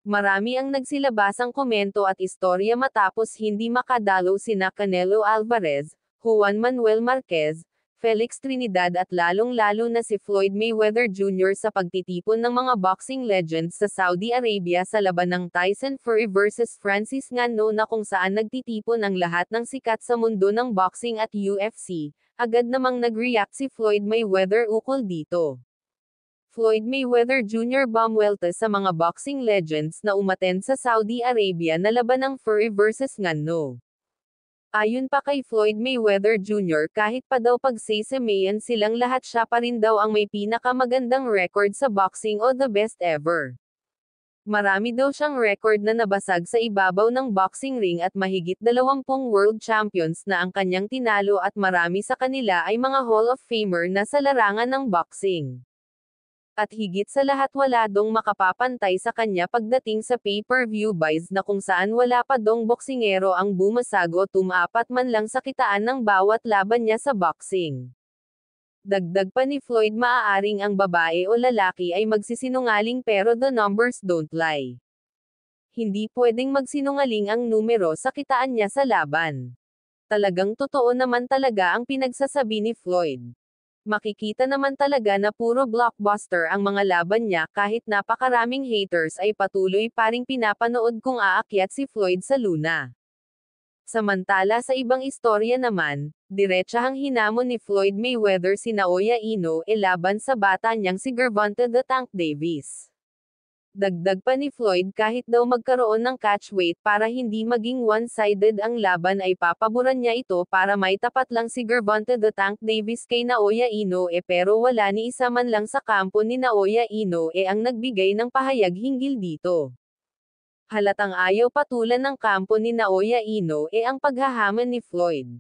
Marami ang nagsilabasang komento at istorya matapos hindi makadalo sina Canelo Alvarez, Juan Manuel Marquez, Felix Trinidad at lalong-lalo na si Floyd Mayweather Jr. sa pagtitipon ng mga boxing legends sa Saudi Arabia sa laban ng Tyson Fury vs Francis Ngannou na kung saan nagtitipon ang lahat ng sikat sa mundo ng boxing at UFC. Agad namang nag-react si Floyd Mayweather ukol dito. Floyd Mayweather Jr. bumwelta sa mga boxing legends na umattend sa Saudi Arabia na laban ng Fury vs Ngannou. Ayon pa kay Floyd Mayweather Jr. kahit pa daw pagsisemayan silang lahat siya pa rin daw ang may pinakamagandang record sa boxing o the best ever. Marami daw siyang record na nabasag sa ibabaw ng boxing ring at mahigit 20 world champions na ang kanyang tinalo at marami sa kanila ay mga Hall of Famer na sa larangan ng boxing. At higit sa lahat wala dong makapapantay sa kanya pagdating sa pay-per-view buys na kung saan wala pa dong boksingero ang bumasag o tumapat man lang sa kitaan ng bawat laban niya sa boxing. Dagdag pa ni Floyd maaaring ang babae o lalaki ay magsisinungaling pero the numbers don't lie. Hindi pwedeng magsinungaling ang numero sa kitaan niya sa laban. Talagang totoo naman talaga ang pinagsasabi ni Floyd. Makikita naman talaga na puro blockbuster ang mga laban niya kahit napakaraming haters ay patuloy pa ring pinapanood kung aakyat si Floyd sa luna. Samantala sa ibang istorya naman, diretsahang hinamon ni Floyd Mayweather si Naoya Inoue laban sa bata niyang si Gervonta "The Tank" Davis. Dagdag pa ni Floyd kahit daw magkaroon ng catch weight para hindi maging one-sided ang laban ay papaboran niya ito para may tapat lang si Gervonta "The Tank" Davis kay Naoya Inoue pero wala ni isa man lang sa kampo ni Naoya Inoue ang nagbigay ng pahayag hinggil dito. Halatang ayaw patulan ng kampo ni Naoya Inoue ang paghahamon ni Floyd.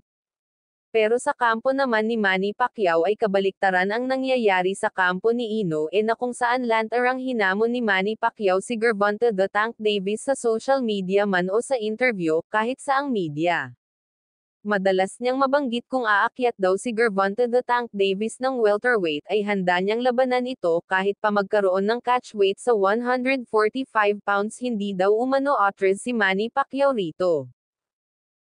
Pero sa kampo naman ni Manny Pacquiao ay kabaliktaran ang nangyayari sa kampo ni Inoue na kung saan lantarang hinamon ni Manny Pacquiao si Gervonta "The Tank" Davis sa social media man o sa interview, kahit saang media. Madalas niyang mabanggit kung aakyat daw si Gervonta "The Tank" Davis ng welterweight ay handa niyang labanan ito kahit pa magkaroon ng catch weight sa 145 pounds hindi daw umano atras si Manny Pacquiao rito.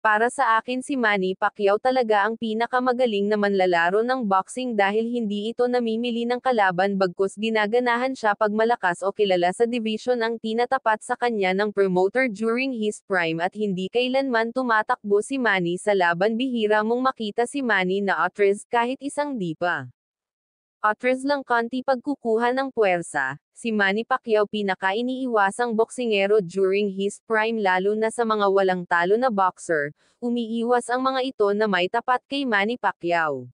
Para sa akin si Manny Pacquiao talaga ang pinakamagaling na manlalaro ng boxing dahil hindi ito namimili ng kalaban bagkus ginaganahan siya pag malakas o kilala sa division ang tinatapat sa kanya ng promoter during his prime at hindi kailanman tumatakbo si Manny sa laban bihira mong makita si Manny na atras kahit isang dipa. Atras lang konti pagkukuha ng puwersa, si Manny Pacquiao pinaka-iniiwasang boksingero during his prime lalo na sa mga walang talo na boxer, umiiwas ang mga ito na may tapat kay Manny Pacquiao.